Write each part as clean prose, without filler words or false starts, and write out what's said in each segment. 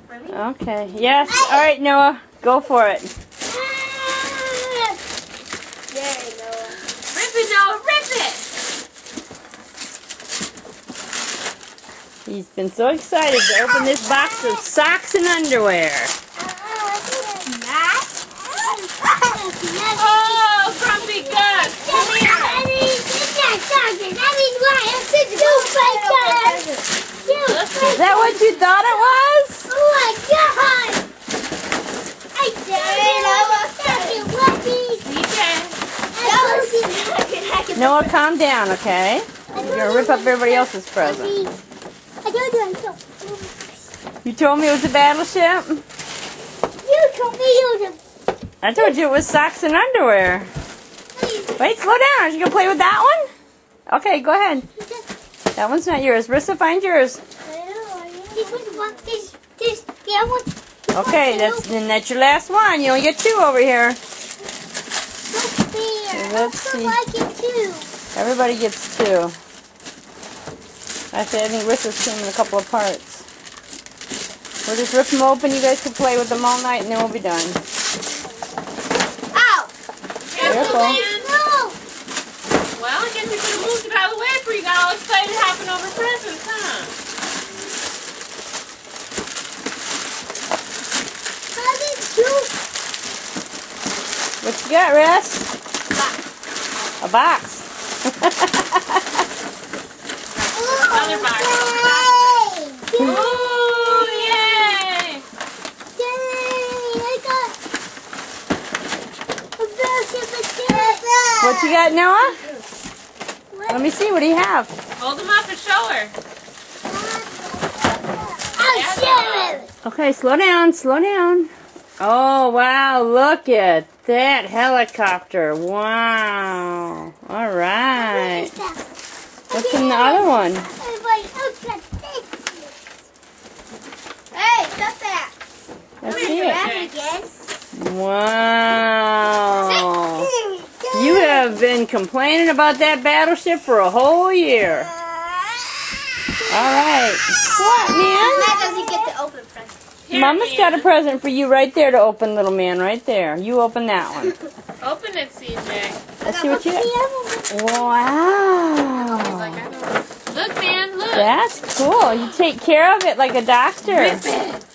for me? Okay. Yes. All right, Noah. Go for it. There, Noah. Rip it, Noah. Rip it. He's been so excited to open this box of socks and underwear. Oh, Grumpy Gus. Come here. Is that what you thought it was? Oh my God! I did it! Noah, calm down, okay? You're gonna rip up everybody else's present. You told me it was a battleship? You told me it was I told you it was socks and underwear. Wait, slow down. Are you gonna play with that one? Okay, go ahead. That one's not yours. Rissa, find yours. Okay, that's your last one. You only get two over here. Let's see. Everybody gets two. Actually, I think Rissa's came in a couple of parts. We'll just rip them open. You guys can play with them all night, and then we'll be done. Ow! Careful. No! Well, I guess we could have moved it out of the way before you got all excited hopping over presents, huh? What you got, Riss? A box. Another box. Ooh, yay! What you got, Noah? Let me see. What do you have? Hold them up and show her. Okay, slow down. Slow down. Oh, wow. Look at that helicopter. Wow. All right. What's in the other one? Hey, stop that. Let's see it. Again. Wow. You have been complaining about that battleship for a whole year. All right. What, man? Matt doesn't get to open presents. Here, Mama's got a Ian. present for you right there to open, little man, right there. You open that one. Open it, CJ. Let's see what you got. He's Wow. like, I don't. Look, man, look. That's cool. You take care of it like a doctor. Rip it.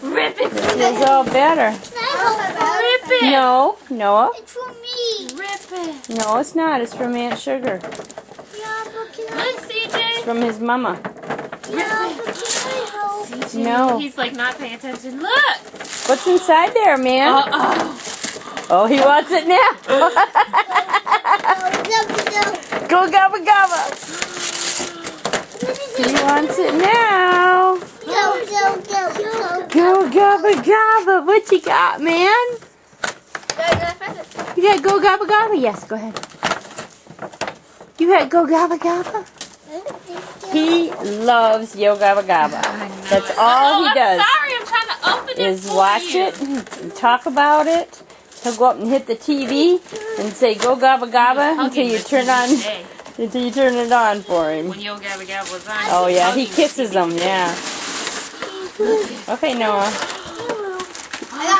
Rip it. It feels all better. Rip it. No, Noah. It's for me. Rip it. No, it's not. It's from Aunt Sugar. Yeah, but can Look, CJ. From his mama. CJ. No. He's like not paying attention. Look. What's inside there, man? Uh-oh. Oh, he wants it now. Go gabba gabba. He wants it now. Go gabba gabba. What you got, man? You got go gabba gabba? Yes, go ahead. You got go gabba gabba? He loves yo gabba gabba. That's all he does. I'm sorry, I'm trying to open it Is for watch you. it and talk about it. He'll go up and hit the TV and say go gabba gabba until you turn on until you turn it on for him. When Yo Gabba Gabba was on. Oh yeah, he kisses them, yeah. Okay, Noah.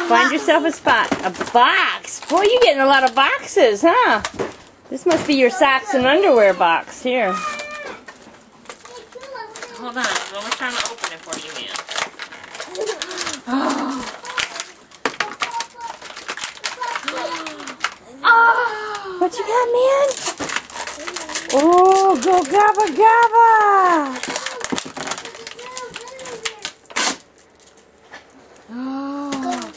Find yourself a spot. A box. Boy, you're getting a lot of boxes, huh? This must be your socks and underwear box. Here. Hold on, Mama's trying to open it for you, man. What you got, man? Oh, go gabba gabba. Oh.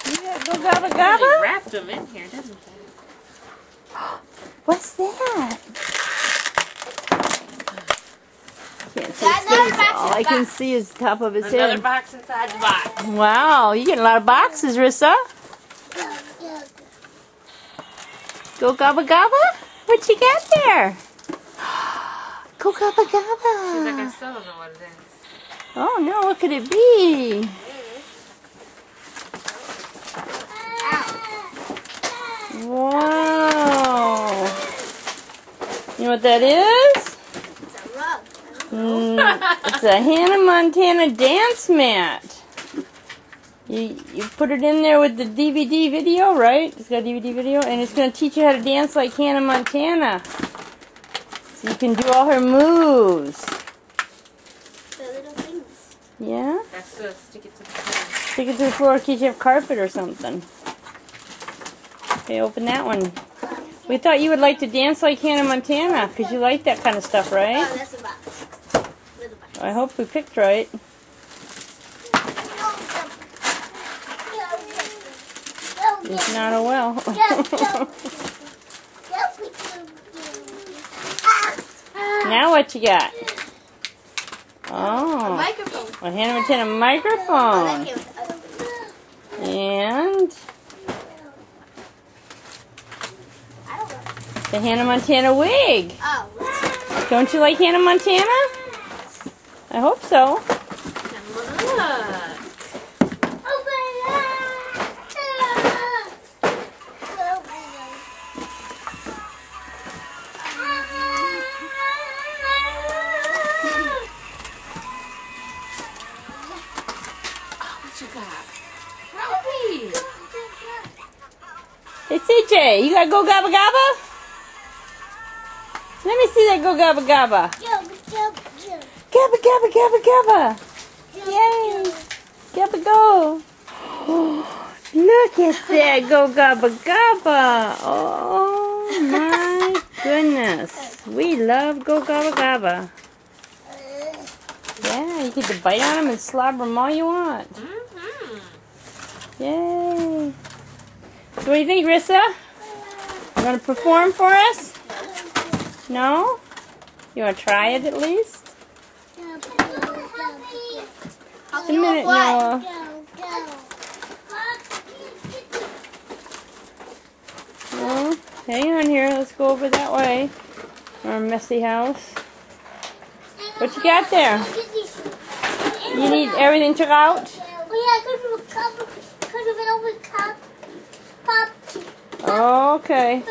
You got go gabba He gabba? wrapped them in here, doesn't he? What's that? Can't see That's his another face. box All I in the can box. see is the top of his Another head. box inside the box. Wow, you getting a lot of boxes, Rissa. Go gabba gabba? What you got there? Go gabba She's like, I gabba. still don't know what it is. Oh no, what could it be? Wow. You know what that is? It's a rug. It's a Hannah Montana dance mat. You put it in there with the DVD video, right? It's got a DVD video, and it's going to teach you how to dance like Hannah Montana. So you can do all her moves. The little things. Yeah? That's to stick it to the floor. Stick it to the floor in case you have carpet or something. Okay, open that one. We thought you would like to dance like Hannah Montana, because you like that kind of stuff, right? Oh, that's a box. Little box. I hope we picked right. It's not a well. Now what you got? Oh, Microphone. a Hannah Montana Oh, microphone. that came with the other one. And I don't know. the Hannah Montana wig. Oh, Don't you like Hannah Montana? I hope so. Look. What you got? Robbie! Hey CJ, you got Go Gabba Gabba? Let me see that Go Gabba Gabba. Gabba Gabba Gabba Gabba. Yay! Gabba go. Look at that Go Gabba Gabba. Oh my goodness. We love Go Gabba Gabba. Yeah, you get to bite on them and slobber them all you want. Mm-hmm. Yay. So what do you think, Rissa? You want to perform for us? No? You want to try it at least? Just a minute, Noah. Well, hang on here. Let's go over that way. Our messy house. What you got there? You need everything took out? Okay.